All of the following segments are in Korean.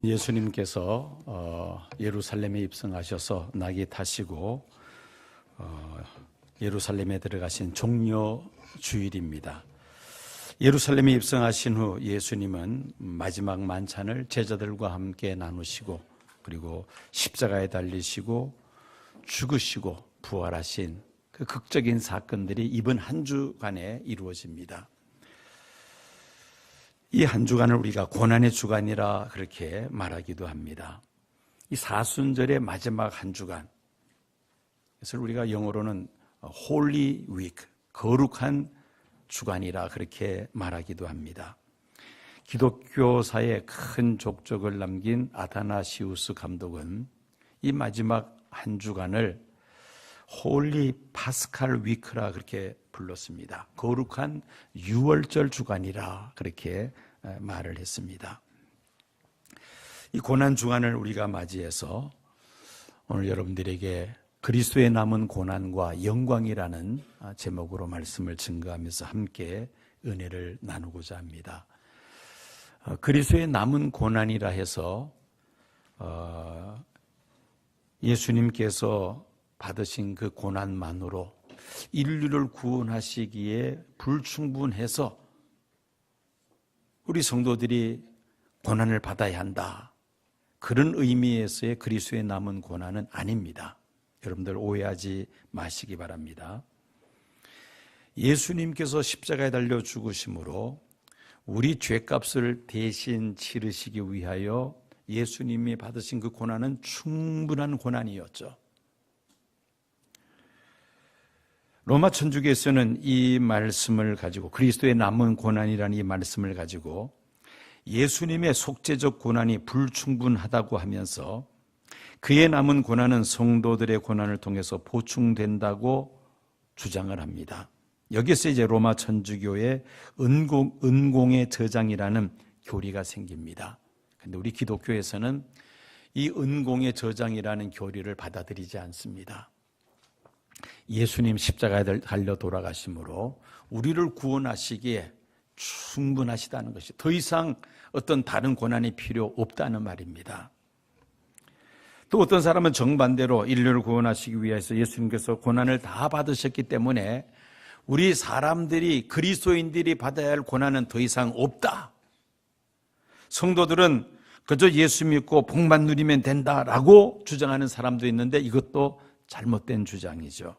예수님께서 예루살렘에 입성하셔서 낙이 타시고 예루살렘에 들어가신 종려 주일입니다. 예루살렘에 입성하신 후 예수님은 마지막 만찬을 제자들과 함께 나누시고, 그리고 십자가에 달리시고 죽으시고 부활하신 그 극적인 사건들이 이번 한 주간에 이루어집니다. 이 한 주간을 우리가 고난의 주간이라 그렇게 말하기도 합니다. 이 사순절의 마지막 한 주간, 그래서 우리가 영어로는 Holy Week, 거룩한 주간이라 그렇게 말하기도 합니다. 기독교사에 큰 족적을 남긴 아타나시우스 감독은 이 마지막 한 주간을 홀리 파스칼 위크라 그렇게 불렀습니다. 거룩한 유월절 주간이라 그렇게 말을 했습니다. 이 고난 주간을 우리가 맞이해서 오늘 여러분들에게 그리스도의 남은 고난과 영광이라는 제목으로 말씀을 증거하면서 함께 은혜를 나누고자 합니다. 그리스도의 남은 고난이라 해서 예수님께서 받으신 그 고난만으로 인류를 구원하시기에 불충분해서 우리 성도들이 고난을 받아야 한다, 그런 의미에서의 그리스도의 남은 고난은 아닙니다. 여러분들 오해하지 마시기 바랍니다. 예수님께서 십자가에 달려 죽으심으로 우리 죄값을 대신 치르시기 위하여 예수님이 받으신 그 고난은 충분한 고난이었죠. 로마 천주교에서는 이 말씀을 가지고, 그리스도의 남은 고난이라는 이 말씀을 가지고 예수님의 속죄적 고난이 불충분하다고 하면서 그의 남은 고난은 성도들의 고난을 통해서 보충된다고 주장을 합니다. 여기서 이제 로마 천주교의 은공의 저장이라는 교리가 생깁니다. 그런데 우리 기독교에서는 이 은공의 저장이라는 교리를 받아들이지 않습니다. 예수님 십자가에 달려 돌아가심으로 우리를 구원하시기에 충분하시다는 것이, 더 이상 어떤 다른 고난이 필요 없다는 말입니다. 또 어떤 사람은 정반대로 인류를 구원하시기 위해서 예수님께서 고난을 다 받으셨기 때문에 우리 사람들이, 그리스도인들이 받아야 할 고난은 더 이상 없다, 성도들은 그저 예수 믿고 복만 누리면 된다라고 주장하는 사람도 있는데, 이것도 잘못된 주장이죠.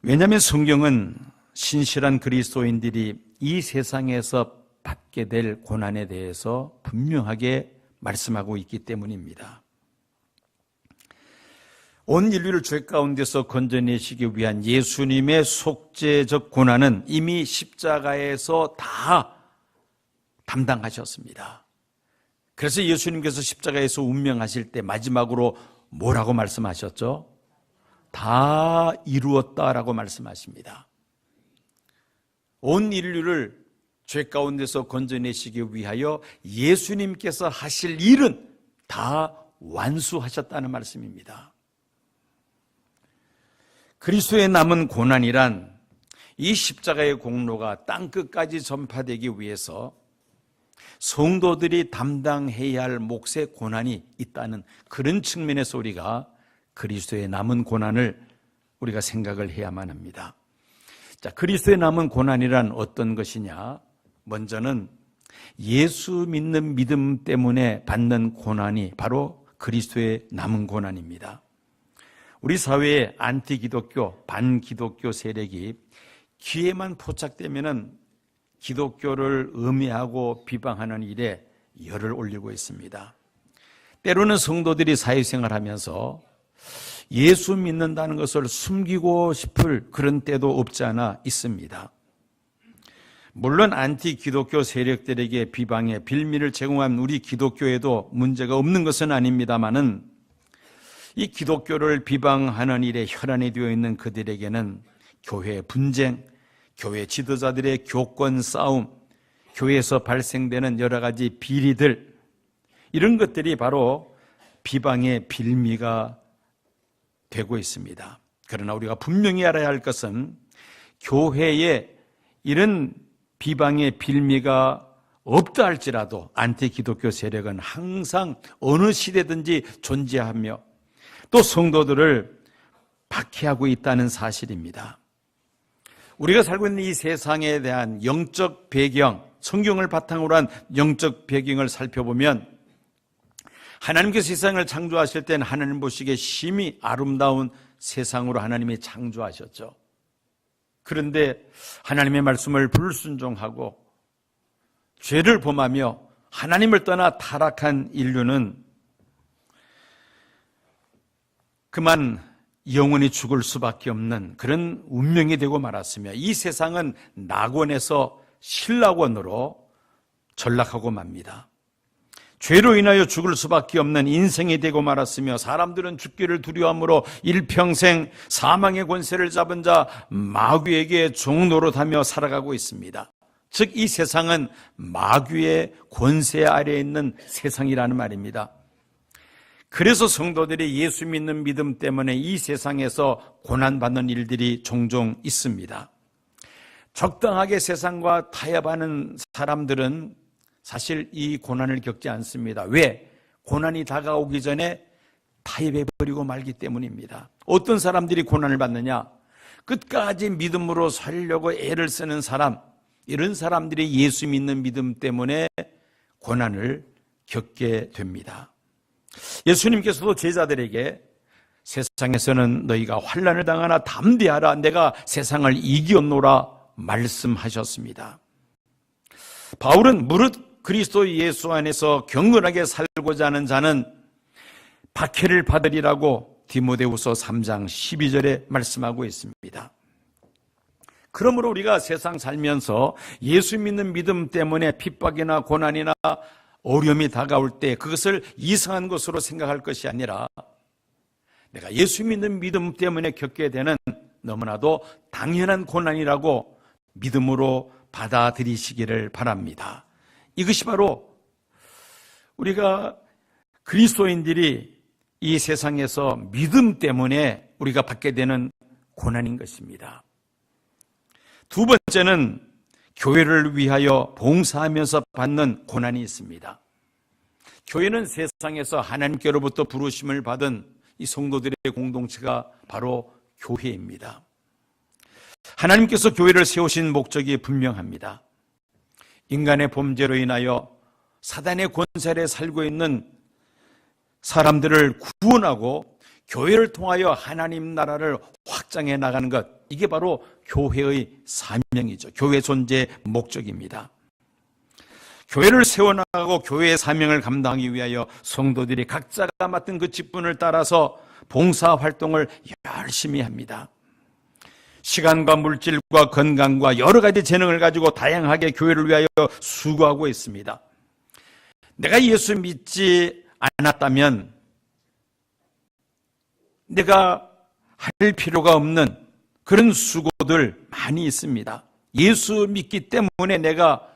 왜냐하면 성경은 신실한 그리스도인들이 이 세상에서 받게 될 고난에 대해서 분명하게 말씀하고 있기 때문입니다. 온 인류를 죄 가운데서 건져내시기 위한 예수님의 속죄적 고난은 이미 십자가에서 다 담당하셨습니다. 그래서 예수님께서 십자가에서 운명하실 때 마지막으로 뭐라고 말씀하셨죠? 다 이루었다라고 말씀하십니다. 온 인류를 죄 가운데서 건져내시기 위하여 예수님께서 하실 일은 다 완수하셨다는 말씀입니다. 그리스도의 남은 고난이란 이 십자가의 공로가 땅끝까지 전파되기 위해서 성도들이 담당해야 할 몫의 고난이 있다는 그런 측면에서 우리가 그리스도의 남은 고난을 우리가 생각을 해야만 합니다. 자, 그리스도의 남은 고난이란 어떤 것이냐? 먼저는 예수 믿는 믿음 때문에 받는 고난이 바로 그리스도의 남은 고난입니다. 우리 사회의 안티기독교, 반기독교 세력이 기회만 포착되면은 기독교를 음해하고 비방하는 일에 열을 올리고 있습니다. 때로는 성도들이 사회생활하면서 예수 믿는다는 것을 숨기고 싶을 그런 때도 없지 않아 있습니다. 물론 안티기독교 세력들에게 비방의 빌미를 제공한 우리 기독교에도 문제가 없는 것은 아닙니다마는 이 기독교를 비방하는 일에 혈안이 되어 있는 그들에게는 교회 분쟁, 교회 지도자들의 교권 싸움, 교회에서 발생되는 여러 가지 비리들, 이런 것들이 바로 비방의 빌미가 되고 있습니다. 그러나 우리가 분명히 알아야 할 것은 교회에 이런 비방의 빌미가 없다 할지라도 안티기독교 세력은 항상 어느 시대든지 존재하며 또 성도들을 박해하고 있다는 사실입니다. 우리가 살고 있는 이 세상에 대한 영적 배경, 성경을 바탕으로 한 영적 배경을 살펴보면 하나님께서 세상을 창조하실 때는 하나님 보시기에 심히 아름다운 세상으로 하나님이 창조하셨죠. 그런데 하나님의 말씀을 불순종하고 죄를 범하며 하나님을 떠나 타락한 인류는 그만 영원히 죽을 수밖에 없는 그런 운명이 되고 말았으며 이 세상은 낙원에서 신락원으로 전락하고 맙니다. 죄로 인하여 죽을 수밖에 없는 인생이 되고 말았으며 사람들은 죽기를 두려워함으로 일평생 사망의 권세를 잡은 자 마귀에게 종노릇하며 살아가고 있습니다. 즉 이 세상은 마귀의 권세 아래에 있는 세상이라는 말입니다. 그래서 성도들이 예수 믿는 믿음 때문에 이 세상에서 고난받는 일들이 종종 있습니다. 적당하게 세상과 타협하는 사람들은 사실 이 고난을 겪지 않습니다. 왜? 고난이 다가오기 전에 타협해버리고 말기 때문입니다. 어떤 사람들이 고난을 받느냐? 끝까지 믿음으로 살려고 애를 쓰는 사람, 이런 사람들이 예수 믿는 믿음 때문에 고난을 겪게 됩니다. 예수님께서도 제자들에게 세상에서는 너희가 환난을 당하나 담대하라, 내가 세상을 이겼노라 말씀하셨습니다. 바울은 무릇 그리스도 예수 안에서 경건하게 살고자 하는 자는 박해를 받으리라고 디모데후서 3장 12절에 말씀하고 있습니다. 그러므로 우리가 세상 살면서 예수 믿는 믿음 때문에 핍박이나 고난이나 어려움이 다가올 때 그것을 이상한 것으로 생각할 것이 아니라 내가 예수 믿는 믿음 때문에 겪게 되는 너무나도 당연한 고난이라고 믿음으로 받아들이시기를 바랍니다. 이것이 바로 우리가 그리스도인들이 이 세상에서 믿음 때문에 우리가 받게 되는 고난인 것입니다. 두 번째는 교회를 위하여 봉사하면서 받는 고난이 있습니다. 교회는 세상에서 하나님께로부터 부르심을 받은 이 성도들의 공동체가 바로 교회입니다. 하나님께서 교회를 세우신 목적이 분명합니다. 인간의 범죄로 인하여 사단의 권세 아래 살고 있는 사람들을 구원하고 교회를 통하여 하나님 나라를 확장해 나가는 것, 이게 바로 교회의 사명이죠. 교회 존재의 목적입니다. 교회를 세워나가고 교회의 사명을 감당하기 위하여 성도들이 각자가 맡은 그 직분을 따라서 봉사활동을 열심히 합니다. 시간과 물질과 건강과 여러 가지 재능을 가지고 다양하게 교회를 위하여 수고하고 있습니다. 내가 예수 믿지 않았다면 내가 할 필요가 없는 그런 수고들 많이 있습니다. 예수 믿기 때문에 내가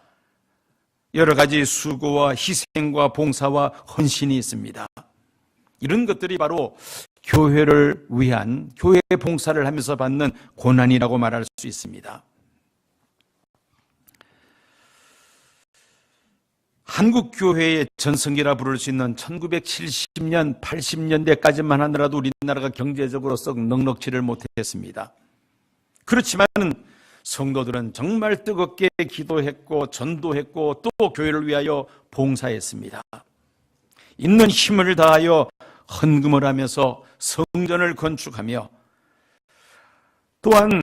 여러 가지 수고와 희생과 봉사와 헌신이 있습니다. 이런 것들이 바로 교회를 위한 교회 봉사를 하면서 받는 고난이라고 말할 수 있습니다. 한국 교회의 전성기라 부를 수 있는 1970년, 80년대까지만 하더라도 우리나라가 경제적으로 썩 넉넉지를 못했습니다. 그렇지만 성도들은 정말 뜨겁게 기도했고 전도했고 또 교회를 위하여 봉사했습니다. 있는 힘을 다하여 헌금을 하면서 성전을 건축하며 또한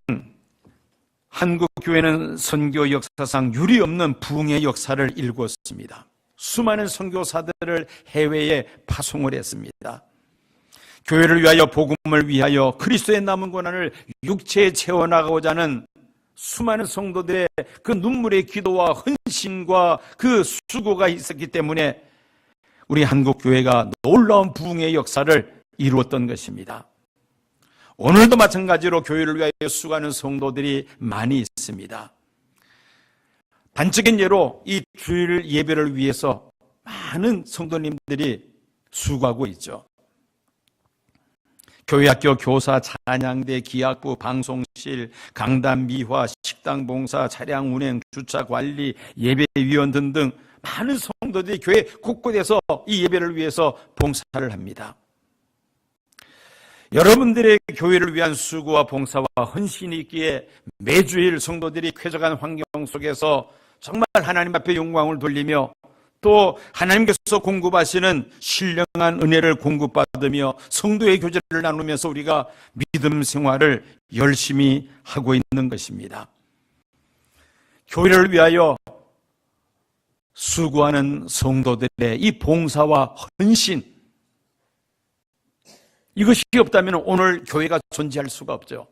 한국 교회는 선교 역사상 유례없는 부흥의 역사를 일궜습니다. 수많은 선교사들을 해외에 파송을 했습니다. 교회를 위하여 복음을 위하여 그리스도의 남은 고난을 육체에 채워나가고자 하는 수많은 성도들의 그 눈물의 기도와 헌신과 그 수고가 있었기 때문에 우리 한국 교회가 놀라운 부흥의 역사를 이루었던 것입니다. 오늘도 마찬가지로 교회를 위하여 수고하는 성도들이 많이 있습니다. 단적인 예로 이 주일 예배를 위해서 많은 성도님들이 수고하고 있죠. 교회학교 교사, 찬양대, 기악부, 방송실, 강단, 미화, 식당 봉사, 차량 운행, 주차 관리, 예배위원 등등 많은 성도들이 교회 곳곳에서 이 예배를 위해서 봉사를 합니다. 여러분들의 교회를 위한 수고와 봉사와 헌신이 있기에 매주일 성도들이 쾌적한 환경 속에서 정말 하나님 앞에 영광을 돌리며 또 하나님께서 공급하시는 신령한 은혜를 공급받으며 성도의 교제를 나누면서 우리가 믿음 생활을 열심히 하고 있는 것입니다. 교회를 위하여 수고하는 성도들의 이 봉사와 헌신, 이것이 없다면 오늘 교회가 존재할 수가 없죠.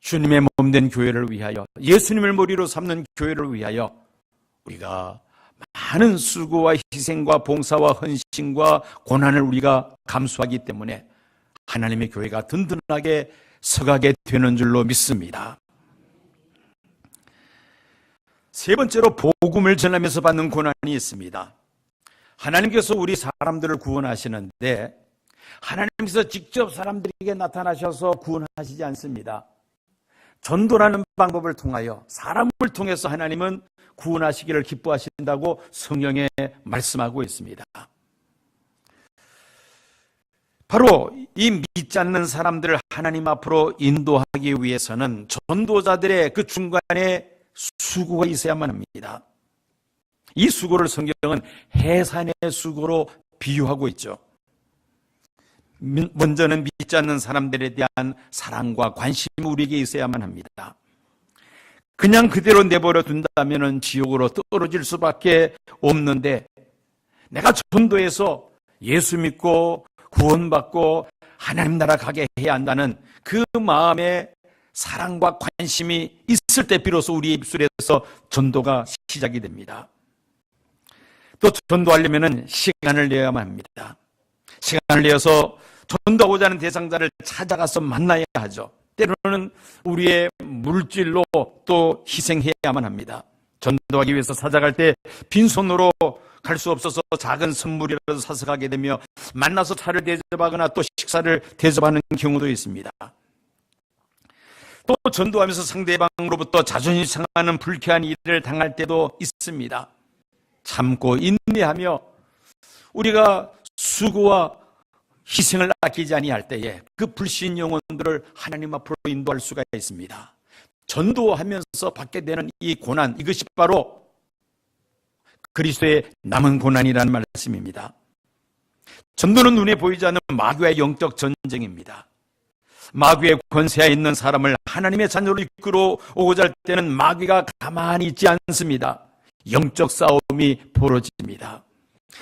주님의 몸된 교회를 위하여, 예수님을 머리로 삼는 교회를 위하여 우리가 많은 수고와 희생과 봉사와 헌신과 고난을 우리가 감수하기 때문에 하나님의 교회가 든든하게 서가게 되는 줄로 믿습니다. 세 번째로 복음을 전하면서 받는 고난이 있습니다. 하나님께서 우리 사람들을 구원하시는데 하나님께서 직접 사람들에게 나타나셔서 구원하시지 않습니다. 전도라는 방법을 통하여 사람을 통해서 하나님은 구원하시기를 기뻐하신다고 성경에 말씀하고 있습니다. 바로 이 믿지 않는 사람들을 하나님 앞으로 인도하기 위해서는 전도자들의 그 중간에 수고가 있어야만 합니다. 이 수고를 성경은 해산의 수고로 비유하고 있죠. 먼저는 믿지 않는 사람들에 대한 사랑과 관심이 우리에게 있어야만 합니다. 그냥 그대로 내버려 둔다면 지옥으로 떨어질 수밖에 없는데, 내가 전도해서 예수 믿고 구원받고 하나님 나라 가게 해야 한다는 그 마음에 사랑과 관심이 있을 때 비로소 우리 입술에서 전도가 시작이 됩니다. 또 전도하려면 시간을 내야만 합니다. 시간을 내어서 전도하고자 하는 대상자를 찾아가서 만나야 하죠. 때로는 우리의 물질로 또 희생해야만 합니다. 전도하기 위해서 찾아갈 때 빈손으로 갈 수 없어서 작은 선물이라도 사서 가게 되며 만나서 차를 대접하거나 또 식사를 대접하는 경우도 있습니다. 또 전도하면서 상대방으로부터 자존심 상하는 불쾌한 일을 당할 때도 있습니다. 참고 인내하며 우리가 수고와 희생을 아끼지 아니할 때에 그 불신 영혼들을 하나님 앞으로 인도할 수가 있습니다. 전도하면서 받게 되는 이 고난, 이것이 바로 그리스도의 남은 고난이라는 말씀입니다. 전도는 눈에 보이지 않는 마귀와의 영적 전쟁입니다. 마귀의 권세에 있는 사람을 하나님의 자녀로 이끌어 오고자 할 때는 마귀가 가만히 있지 않습니다. 영적 싸움이 벌어집니다.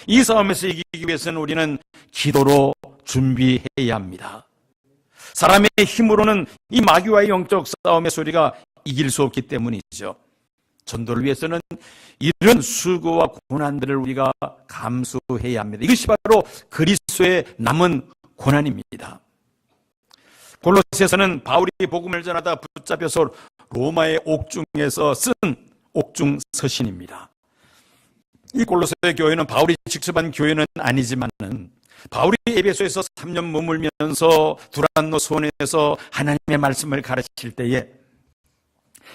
이 싸움에서 이기기 위해서는 우리는 기도로 준비해야 합니다. 사람의 힘으로는 이 마귀와의 영적 싸움의 소리가 이길 수 없기 때문이죠. 전도를 위해서는 이런 수고와 고난들을 우리가 감수해야 합니다. 이것이 바로 그리스도의 남은 고난입니다. 골로새서는 바울이 복음을 전하다 붙잡혀서 로마의 옥중에서 쓴 옥중 서신입니다. 이 골로새 교회는 바울이 직접 한 교회는 아니지만은 바울이 에베소에서 3년 머물면서 두란노 소원에서 하나님의 말씀을 가르칠 때에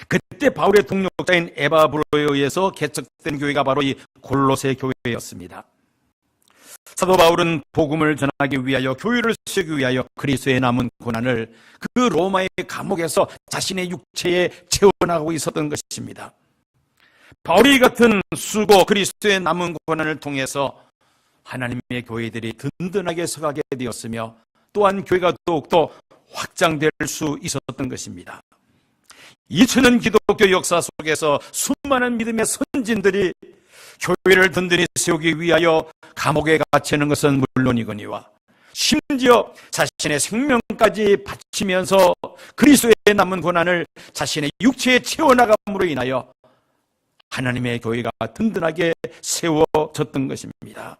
그때 바울의 동역자인 에바브로에 의해서 개척된 교회가 바로 이 골로새 교회였습니다. 사도 바울은 복음을 전하기 위하여 교회를 세우기 위하여 그리스도의 남은 고난을 그 로마의 감옥에서 자신의 육체에 채워나가고 있었던 것입니다. 바울이 같은 수고 그리스도의 남은 고난을 통해서 하나님의 교회들이 든든하게 서가게 되었으며 또한 교회가 더욱더 확장될 수 있었던 것입니다. 2000년 기독교 역사 속에서 수많은 믿음의 선진들이 교회를 든든히 세우기 위하여 감옥에 갇히는 것은 물론이거니와 심지어 자신의 생명까지 바치면서 그리스도의 남은 고난을 자신의 육체에 채워나감으로 인하여 하나님의 교회가 든든하게 세워졌던 것입니다.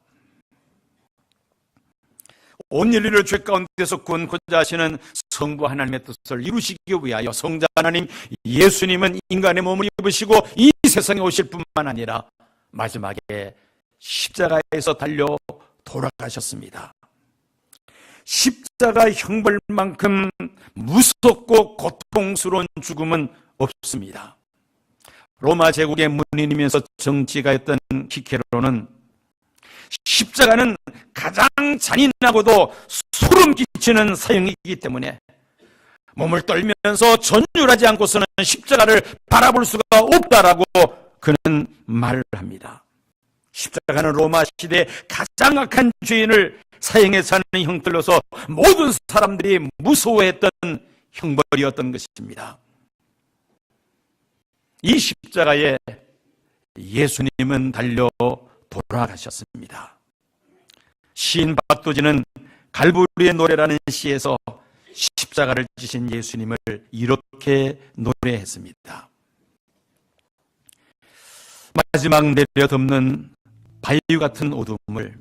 온 인류를 죄 가운데서 구원코자 하시는 성부 하나님의 뜻을 이루시기 위하여 성자 하나님 예수님은 인간의 몸을 입으시고 이 세상에 오실 뿐만 아니라 마지막에 십자가에서 달려 돌아가셨습니다. 십자가 형벌만큼 무섭고 고통스러운 죽음은 없습니다. 로마 제국의 문인이면서 정치가였던 키케로는 십자가는 가장 잔인하고도 소름 끼치는 사형이기 때문에 몸을 떨면서 전율하지 않고서는 십자가를 바라볼 수가 없다라고 그는 말을 합니다. 십자가는 로마 시대의 가장 악한 죄인을 사형해서 하는 형틀로서 모든 사람들이 무서워했던 형벌이었던 것입니다. 이 십자가에 예수님은 달려 돌아가셨습니다. 시인 박도진은 갈보리의 노래라는 시에서 십자가를 지신 예수님을 이렇게 노래했습니다. 마지막 내려덮는 바위 같은 어둠을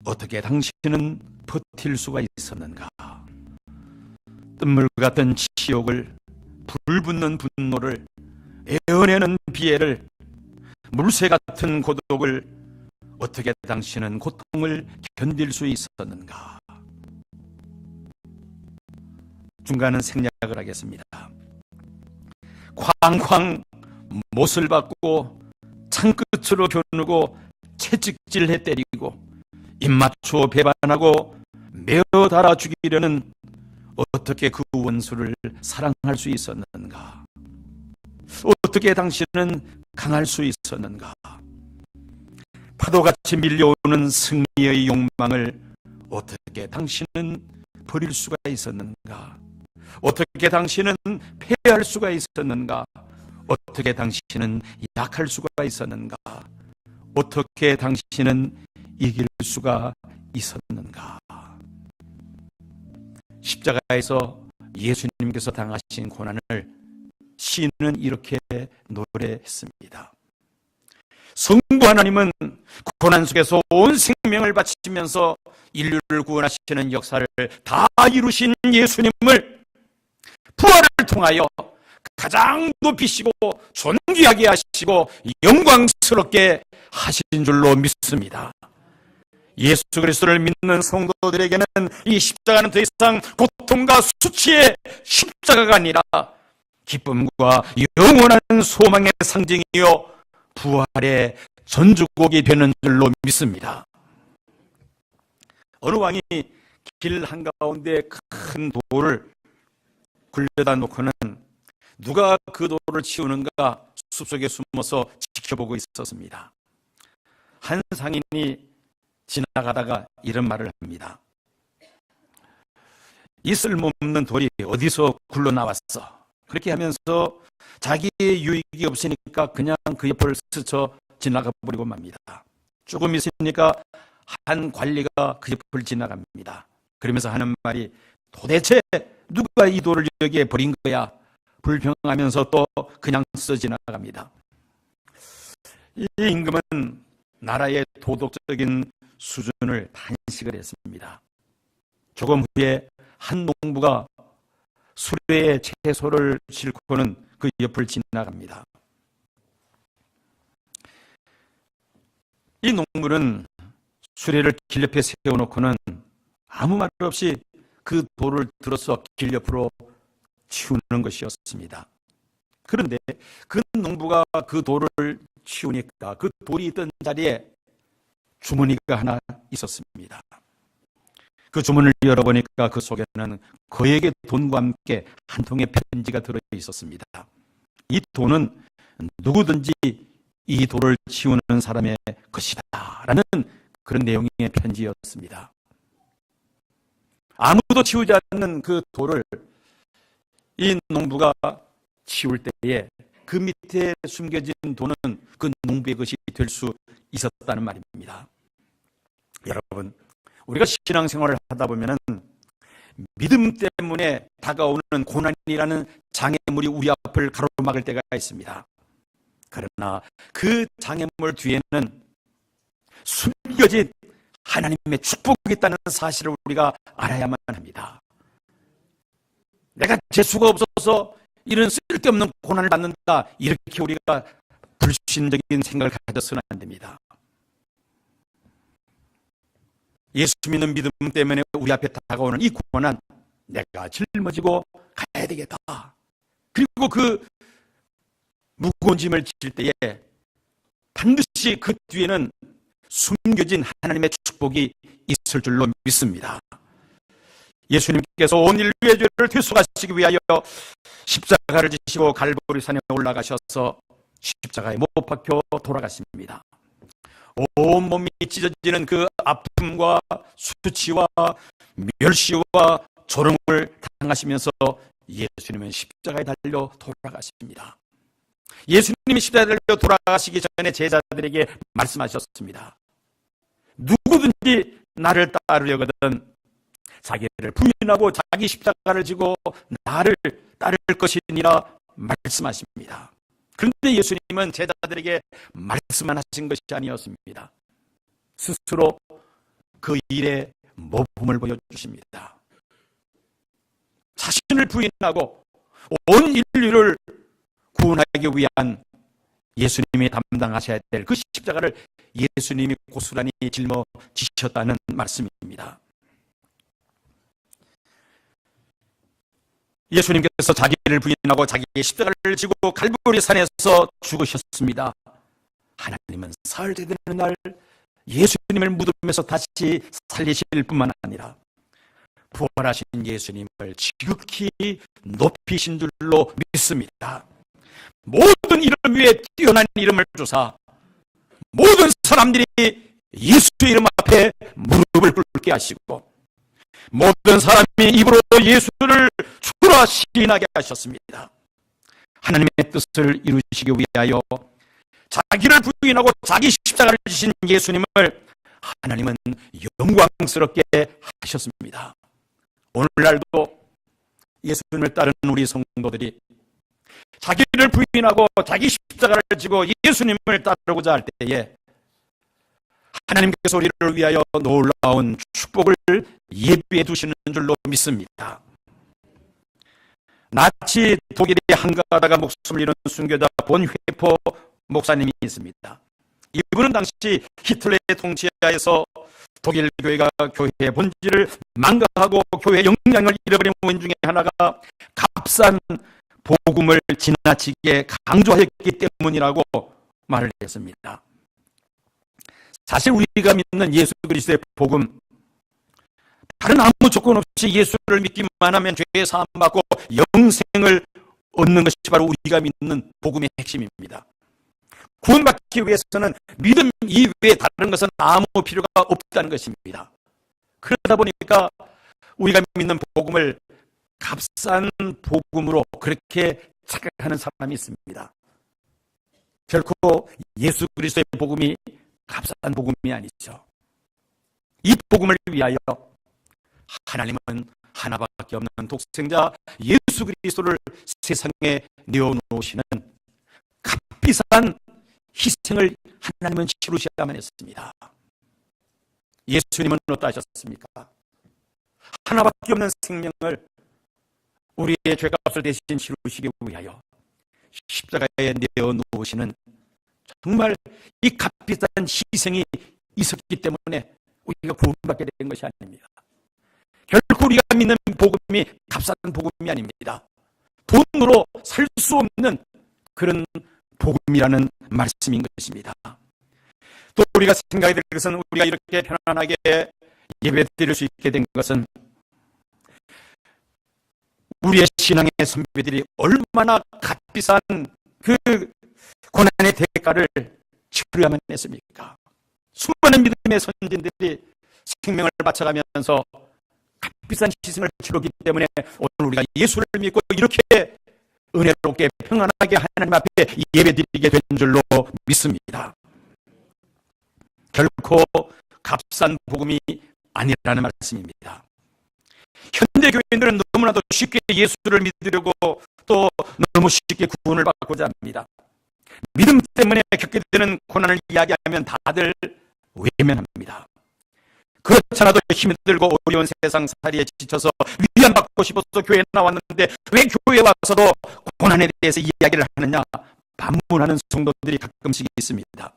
어떻게 당신은 버틸 수가 있었는가? 뜬물 같은 치욕을, 불붙는 분노를, 애어내는 비애를, 물새 같은 고독을 어떻게 당신은 고통을 견딜 수 있었는가? 중간은 생략을 하겠습니다. 쾅쾅 못을 받고 창끝으로 겨누고 채찍질해 때리고 입맞춰 배반하고 메어 달아 죽이려는 어떻게 그 원수를 사랑할 수 있었는가? 어떻게 당신은 강할 수 있었는가? 파도같이 밀려오는 승리의 욕망을 어떻게 당신은 버릴 수가 있었는가? 어떻게 당신은 패할 수가 있었는가? 어떻게 당신은 약할 수가 있었는가? 어떻게 당신은 이길 수가 있었는가? 십자가에서 예수님께서 당하신 고난을 시인은 이렇게 노래했습니다. 성부 하나님은 고난 속에서 온 생명을 바치면서 인류를 구원하시는 역사를 다 이루신 예수님을 부활을 통하여 가장 높이시고 존귀하게 하시고 영광스럽게 하신 줄로 믿습니다. 예수 그리스도를 믿는 성도들에게는 이 십자가는 더 이상 고통과 수치의 십자가가 아니라 기쁨과 영원한 소망의 상징이요 부활의 전주곡이 되는 줄로 믿습니다. 어느 왕이 길 한가운데 큰 돌을 굴려다 놓고는 누가 그 돌을 치우는가 숲속에 숨어서 지켜보고 있었습니다. 한 상인이 지나가다가 이런 말을 합니다. 이 쓸모없는 돌이 어디서 굴러 나왔어? 그렇게 하면서 자기의 유익이 없으니까 그냥 그 옆을 스쳐 지나가 버리고 맙니다. 조금 있으니까 한 관리가 그 옆을 지나갑니다. 그러면서 하는 말이 도대체 누가 이 돌을 여기에 버린 거야? 불평하면서 또 그냥 써 지나갑니다. 이 임금은 나라의 도덕적인 수준을 탄식을 했습니다. 조금 후에 한 농부가 수레에 채소를 싣고는 그 옆을 지나갑니다. 이 농부는 수레를 길 옆에 세워놓고는 아무 말 없이 그 돌을 들어서 길 옆으로 치우는 것이었습니다. 그런데 그 농부가 그 돌을 치우니까 그 돌이 있던 자리에 주머니가 하나 있었습니다. 그 주머니를 열어보니까 그 속에는 그에게 돈과 함께 한 통의 편지가 들어 있었습니다. 이 돈은 누구든지 이 돌을 치우는 사람의 것이다 라는 그런 내용의 편지였습니다. 아무도 치우지 않는 그 돌을 이 농부가 치울 때에 그 밑에 숨겨진 돈은 그 농부의 것이 될 수 있었다는 말입니다. 여러분, 우리가 신앙생활을 하다 보면은 믿음 때문에 다가오는 고난이라는 장애물이 우리 앞을 가로막을 때가 있습니다. 그러나 그 장애물 뒤에는 숨겨진 하나님의 축복이 있다는 사실을 우리가 알아야만 합니다. 내가 재수가 없어서 이런 쓸데없는 고난을 받는다, 이렇게 우리가 불신적인 생각을 가져서는 안 됩니다. 예수 믿는 믿음 때문에 우리 앞에 다가오는 이 고난, 내가 짊어지고 가야 되겠다. 그리고 그 무거운 짐을 질 때에 반드시 그 뒤에는 숨겨진 하나님의 축복이 있을 줄로 믿습니다. 예수님께서 온 인류의 죄를 퇴소하시기 위하여 십자가를 지시고 갈보리산에 올라가셔서 십자가에 못 박혀 돌아가십니다. 온몸이 찢어지는 그 아픔과 수치와 멸시와 조롱을 당하시면서 예수님은 십자가에 달려 돌아가십니다. 예수님이 십자가에 달려 돌아가시기 전에 제자들에게 말씀하셨습니다. 누구든지 나를 따르려거든 자기를 부인하고 자기 십자가를 지고 나를 따를 것이니라 말씀하십니다. 그런데 예수님은 제자들에게 말씀만 하신 것이 아니었습니다. 스스로 그 일에 모범을 보여주십니다. 자신을 부인하고 온 인류를 구원하기 위한 예수님이 담당하셔야 될 그 십자가를 예수님이 고스란히 짊어지셨다는 말씀입니다. 예수님께서 자기를 부인하고 자기의 십자가를 지고 갈보리산에서 죽으셨습니다. 하나님은 사흘 되는 날 예수님을 무덤에서 다시 살리실 뿐만 아니라 부활하신 예수님을 지극히 높이신 줄로 믿습니다. 모든 이름 위에 뛰어난 이름을 주사 모든 사람들이 예수 이름 앞에 무릎을 꿇게 하시고 모든 사람이 입으로 예수를 주라 시인하게 하셨습니다. 하나님의 뜻을 이루시기 위하여 자기를 부인하고 자기 십자가를 지신 예수님을 하나님은 영광스럽게 하셨습니다. 오늘날도 예수님을 따르는 우리 성도들이 자기를 부인하고 자기 십자가를 지고 예수님을 따르고자 할 때에 하나님께서 우리를 위하여 놀라운 축복을 예비해 두시는 줄로 믿습니다. 나치 독일의 한가하다가 목숨을 잃은 순교자 본회포 목사님이 있습니다. 이분은 당시 히틀러의 통치하에서 독일 교회가 교회의 본질을 망가하고 교회의 영향을 잃어버린 원인 중에 하나가 값싼 복음을 지나치게 강조하였기 때문이라고 말을 했습니다. 사실 우리가 믿는 예수 그리스도의 복음, 다른 아무 조건 없이 예수를 믿기만 하면 죄의 사함 받고 영생을 얻는 것이 바로 우리가 믿는 복음의 핵심입니다. 구원받기 위해서는 믿음 이외에 다른 것은 아무 필요가 없다는 것입니다. 그러다 보니까 우리가 믿는 복음을 값싼 복음으로 그렇게 착각하는 사람이 있습니다. 결코 예수 그리스도의 복음이 값싼 복음이 아니죠. 이 복음을 위하여 하나님은 하나밖에 없는 독생자 예수 그리스도를 세상에 내어놓으시는 값비싼 희생을 하나님은 치르셔야만 했습니다. 예수님은 어떠하셨습니까? 하나밖에 없는 생명을 우리의 죄값을 대신 치르시기 위하여 십자가에 내어놓으시는 정말 이 값비싼 희생이 있었기 때문에 우리가 구원받게 된 것이 아닙니다. 결코 우리가 믿는 복음이 값싼 복음이 아닙니다. 돈으로 살 수 없는 그런 복음이라는 말씀인 것입니다. 또 우리가 생각이 될 것은 우리가 이렇게 편안하게 예배 드릴 수 있게 된 것은 우리의 신앙의 선배들이 얼마나 값비싼 그 고난의 대가를 치르야만 했습니까? 수많은 믿음의 선진들이 생명을 바쳐가면서 값비싼 희생을 치르기 때문에 오늘 우리가 예수를 믿고 이렇게 은혜롭게 평안하게 하나님 앞에 예배드리게 된 줄로 믿습니다. 결코 값싼 복음이 아니라는 말씀입니다. 현대 교인들은 너무나도 쉽게 예수를 믿으려고 또 너무 쉽게 구원을 받고자 합니다. 믿음 때문에 겪게 되는 고난을 이야기하면 다들 외면합니다. 그렇잖아도 힘이 들고 어려운 세상 살이에 지쳐서 위안받고 싶어서 교회에 나왔는데 왜 교회에 와서도 고난에 대해서 이야기를 하느냐, 반문하는 성도들이 가끔씩 있습니다.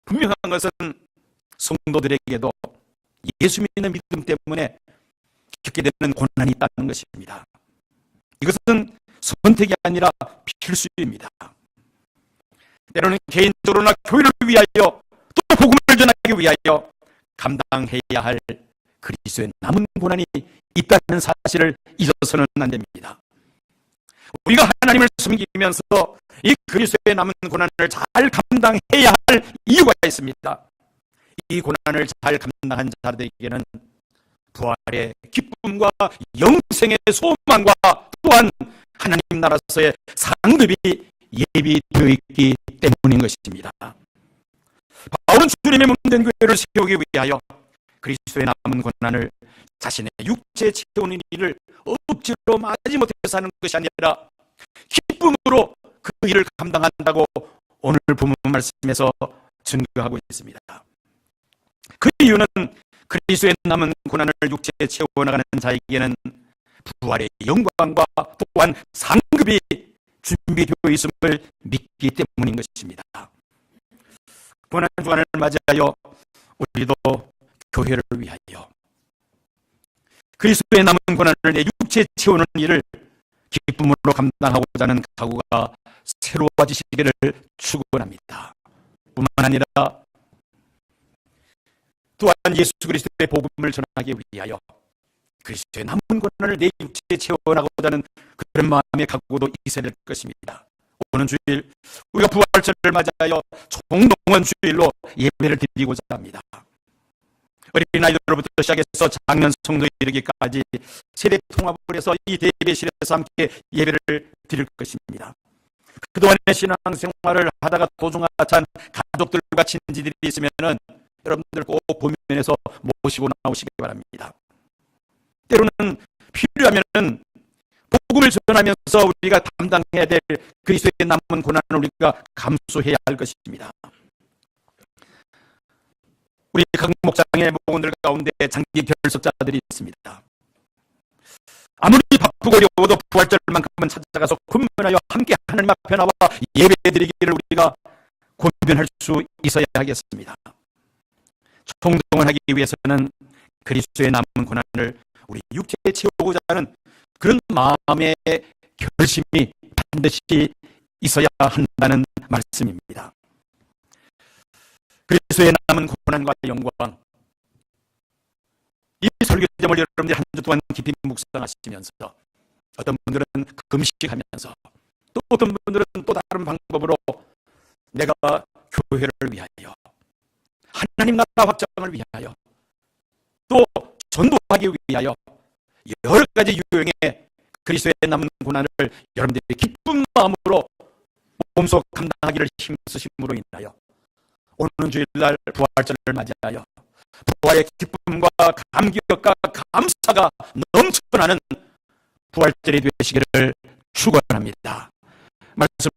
분명한 것은 성도들에게도 예수 믿는 믿음 때문에 겪게 되는 고난이 있다는 것입니다. 이것은 선택이 아니라 필수입니다. 때로는 개인적으로나 교회를 위하여 또 복음을 전하기 위하여 감당해야 할 그리스도의 남은 고난이 있다는 사실을 잊어서는 안 됩니다. 우리가 하나님을 섬기면서 이 그리스도의 남은 고난을 잘 감당해야 할 이유가 있습니다. 이 고난을 잘 감당한 자들에게는 부활의 기쁨과 영생의 소망과 또한 하나님 나라에서의 상급이 예비되어 있기 때문인 것입니다. 바울은 주님의 몸된 교회를 세우기 위하여 그리스도의 남은 고난을 자신의 육체에 채우는 일을 억지로 마지못해서 하는 것이 아니라 기쁨으로 그 일을 감당한다고 오늘 본문 말씀에서 증거하고 있습니다. 그 이유는 그리스도의 남은 고난을 육체에 채워나가는 자에게는 부활의 영광과 또한 상급이 준비되어 있음을 믿기 때문인 것입니다. 고난 주간을 맞이하여 우리도 교회를 위하여 그리스도의 남은 고난을 내 육체에 채우는 일을 기쁨으로 감당하고자 하는 각오가 새로워지시기를 축원합니다. 뿐만 아니라 또한 예수 그리스도의 복음을 전하기 위하여 그리스도의 남은 고난을 내 육체에 채워나가고자 하는 그런 마음의 각오도 있어야 될 것입니다. 오는 주일 우리가 부활절을 맞이하여 총동원 주일로 예배를 드리고자 합니다. 어린아이들로부터 시작해서 장년 성도에 이르기까지 세대 통합을 해서 이 대배실에서 함께 예배를 드릴 것입니다. 그동안의 신앙생활을 하다가 도중하찬 가족들과 친지들이 있으면은 여러분들 꼭 보면에서 모시고 나오시기 바랍니다. 때로는 필요하면은 복음을 전하면서 우리가 담당해야 될 그리스도의 남은 고난을 우리가 감수해야 할 것입니다. 우리 각 목장의 목원들 가운데 장기 결석자들이 있습니다. 아무리 바쁘고 어려워도 부활절만큼은 찾아가서 군문하여 함께 하나님 앞에 나와 예배드리기를 우리가 고민할 수 있어야 하겠습니다. 총동원하기 위해서는 그리스도의 남은 고난을 우리 육체에 채우고자 하는 그런 마음의 결심이 반드시 있어야 한다는 말씀입니다. 그리스도의 남은 고난과 영광, 이 설교 제목을 여러분들이 한 주 동안 깊이 묵상하시면서 어떤 분들은 금식하면서 또 어떤 분들은 또 다른 방법으로 내가 교회를 위하여 하나님 나라 확장을 위하여 또 전도하기 위하여 여러 가지 유형의 그리스도의 남은 고난을 여러분들이 기쁜 마음으로 몸소 감당하기를 힘쓰심으로 인하여 오는 주일날 부활절을 맞이하여 부활의 기쁨과 감격과 감사가 넘쳐나는 부활절이 되시기를 축원합니다. 말씀